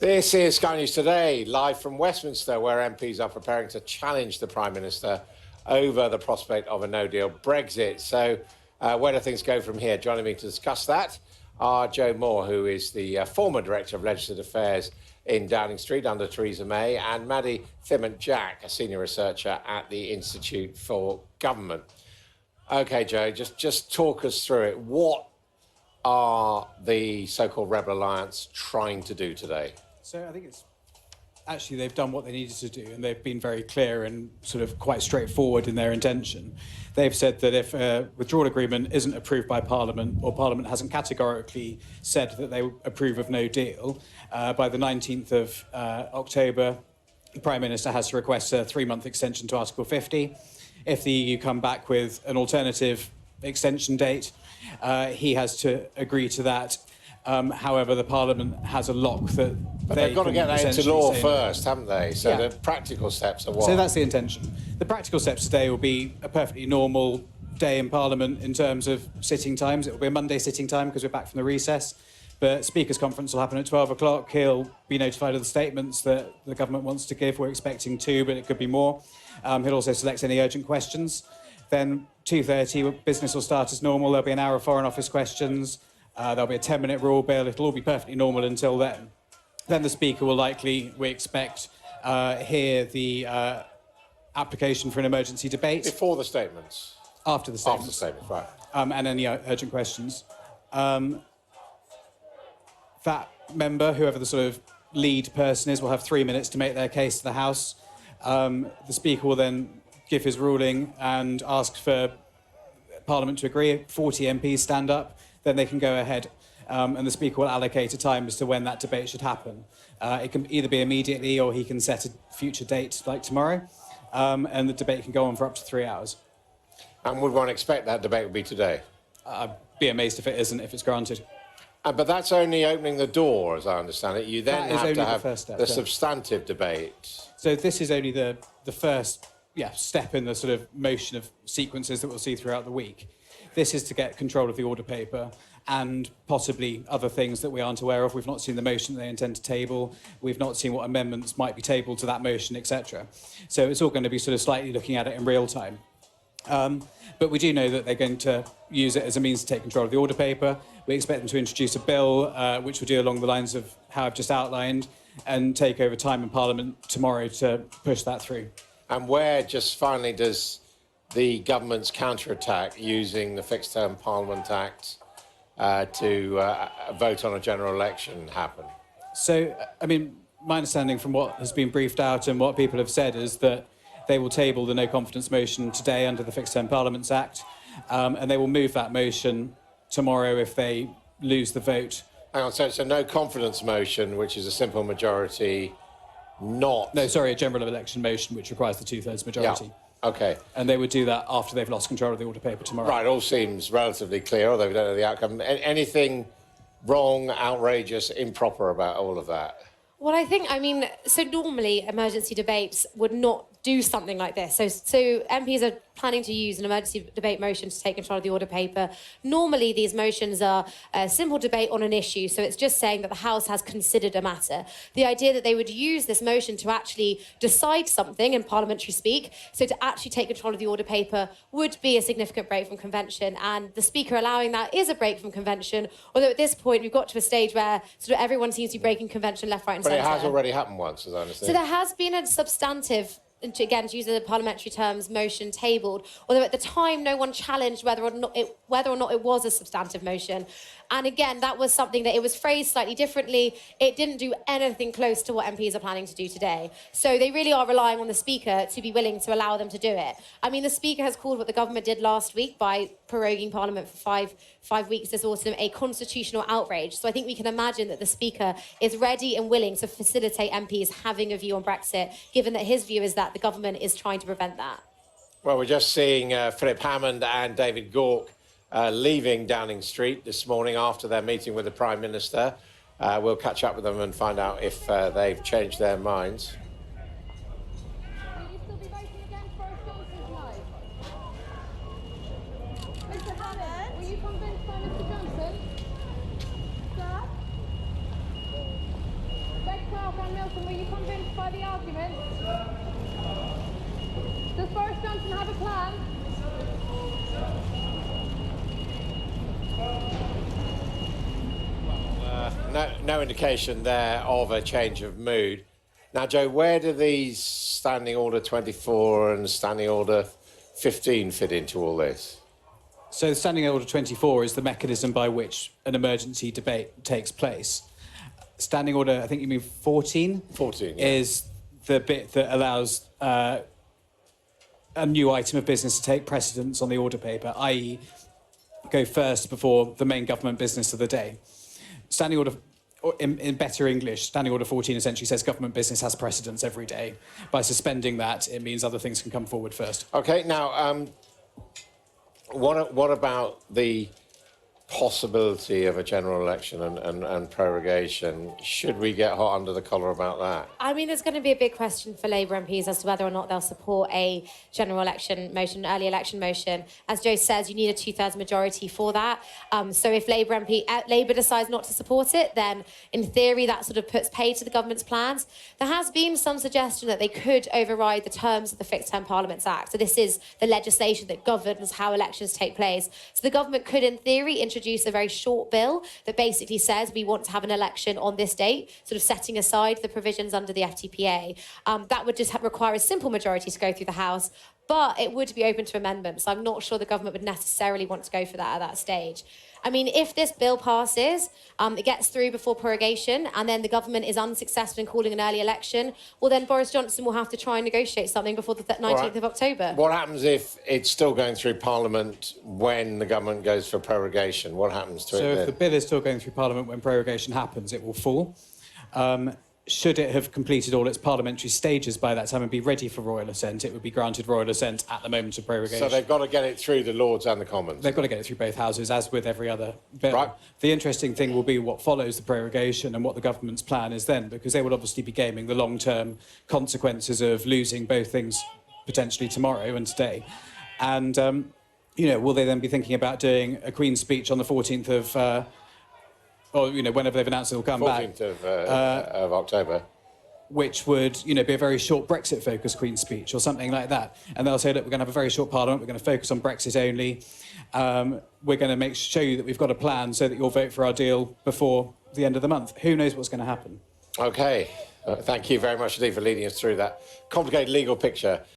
This is Sky News Today, live from Westminster, where MPs are preparing to challenge the Prime Minister over the prospect of a no-deal Brexit. So where do things go from here? Joining me to discuss that are Joe Moore, who is the former Director of Legislative Affairs in Downing Street under Theresa May, and Maddy Thimont Jack, a senior researcher at the Institute for Government. OK, Joe, just talk us through it. What are the so-called Rebel Alliance trying to do today? So I think it's actually they've done what they needed to do, and they've been very clear and sort of quite straightforward in their intention. They've said that if a withdrawal agreement isn't approved by Parliament, or Parliament hasn't categorically said that they approve of no deal, by the 19th of October, the Prime Minister has to request a 3-month extension to Article 50. If the EU come back with an alternative extension date, he has to agree to that. However, the Parliament has a lock that but they've got to get that into law first, haven't they? So the practical steps are what? So that's the intention. The practical steps today will be a perfectly normal day in Parliament in terms of sitting times. It will be a Monday sitting time because we're back from the recess. But Speaker's Conference will happen at 12 o'clock. He'll be notified of the statements that the government wants to give. We're expecting 2, but it could be more. He'll also select any urgent questions. Then 2:30, business will start as normal. There'll be an hour of Foreign Office questions. There'll be a 10-minute rule bill. It'll all be perfectly normal until then. Then the Speaker will likely, we expect, hear the application for an emergency debate. Before the statements? After the statements. After the statements, right. And any urgent questions. That member, whoever the sort of lead person is, will have 3 minutes to make their case to the House. The Speaker will then give his ruling and ask for Parliament to agree. 40 MPs stand up, then they can go ahead. And the Speaker will allocate a time as to when that debate should happen. It can either be immediately or he can set a future date like tomorrow. And the debate can go on for up to 3 hours. And would one expect that debate would be today? I'd be amazed if it isn't, if it's granted. But that's only opening the door, as I understand it. You then have to have the substantive debate. So this is only the first step in the sort of motion of sequences that we'll see throughout the week. This is to get control of the order paper and possibly other things that we aren't aware of. We've not seen the motion they intend to table. We've not seen what amendments might be tabled to that motion, etc. So it's all going to be sort of slightly looking at it in real time. But we do know that they're going to use it as a means to take control of the order paper. We expect them to introduce a bill which will do along the lines of how I've just outlined and take over time in Parliament tomorrow to push that through. And where, just finally, does the government's counter-attack using the Fixed Term Parliament Act to vote on a general election happen? So, I mean, my understanding from what has been briefed out and what people have said is that they will table the no-confidence motion today under the Fixed Term Parliaments Act, and they will move that motion tomorrow if they lose the vote. Hang on, so it's a no-confidence motion, which is a simple majority, not... No, sorry, a general election motion, which requires the 2/3 majority. Yeah. OK. And they would do that after they've lost control of the order paper tomorrow. Right, all seems relatively clear, although we don't know the outcome. Anything wrong, outrageous, improper about all of that? Well, I mean, so normally emergency debates would not do something like this. So MPs are planning to use an emergency debate motion to take control of the order paper. Normally, these motions are a simple debate on an issue, so it's just saying that the House has considered a matter. The idea that they would use this motion to actually decide something in parliamentary speak, so to actually take control of the order paper, would be a significant break from convention, and the Speaker allowing that is a break from convention, although at this point we've got to a stage where sort of everyone seems to be breaking convention left, right and centre. But it has already happened once, as I understand. So there has been a substantive, again, to use the parliamentary terms, motion tabled, although at the time no one challenged whether or not it was a substantive motion. And again, that was something that it was phrased slightly differently. It didn't do anything close to what MPs are planning to do today. So they really are relying on the Speaker to be willing to allow them to do it. I mean, the Speaker has called what the government did last week by proroguing Parliament for five weeks this autumn a constitutional outrage. So I think we can imagine that the Speaker is ready and willing to facilitate MPs having a view on Brexit, given that his view is that the government is trying to prevent that. Well, we're just seeing Philip Hammond and David Gauke leaving Downing Street this morning after their meeting with the Prime Minister. We'll catch up with them and find out if they've changed their minds. Will you still be voting against Boris Johnson tonight? Mr. Hammond, were you convinced by Mr. Johnson? Sir? Red card. Dan Milton, were you convinced by the argument? Does Boris Johnson have a plan? No indication there of a change of mood. Now, Joe, where do these Standing Order 24 and Standing Order 15 fit into all this? So Standing Order 24 is the mechanism by which an emergency debate takes place. Standing Order, I think you mean 14? 14, yeah. Is the bit that allows a new item of business to take precedence on the order paper, i.e. go first before the main government business of the day. Standing Order, in better English, Standing Order 14 essentially says government business has precedence every day. By suspending that, it means other things can come forward first. OK, now, what about the possibility of a general election and prorogation? Should we get hot under the collar about that? I mean, there's going to be a big question for Labour MPs as to whether or not they'll support a general election motion, early election motion. As Joe says, you need a two-thirds majority for that. So if Labour decides not to support it, then in theory that sort of puts pay to the government's plans. There has been some suggestion that they could override the terms of the Fixed Term Parliaments Act. So this is the legislation that governs how elections take place. So the government could, in theory, introduce a very short bill that basically says we want to have an election on this date, sort of setting aside the provisions under the FTPA. That would just require a simple majority to go through the House, but it would be open to amendments. I'm not sure the government would necessarily want to go for that at that stage. I mean, if this bill passes, it gets through before prorogation, and then the government is unsuccessful in calling an early election, well, then Boris Johnson will have to try and negotiate something before the 19th of October. What happens if it's still going through Parliament when the government goes for prorogation? What happens to it So then? if the bill is still going through Parliament when prorogation happens, it will fall. Should it have completed all its parliamentary stages by that time and be ready for royal assent, it would be granted royal assent at the moment of prorogation. So they've got to get it through the Lords and the Commons? They've got to get it through both houses, as with every other bill. Right. The interesting thing will be what follows the prorogation and what the government's plan is then, because they will obviously be gaming the long-term consequences of losing both things potentially tomorrow and today. And, you know, will they then be thinking about doing a Queen's speech on the 14th of... or, you know, whenever they've announced it'll come 14th back. of October. Which would, you know, be a very short Brexit-focused Queen's speech or something like that. And they'll say, look, we're going to have a very short Parliament, we're going to focus on Brexit only. We're going to show you that we've got a plan so that you'll vote for our deal before the end of the month. Who knows what's going to happen? OK. Thank you very much indeed for leading us through that complicated legal picture.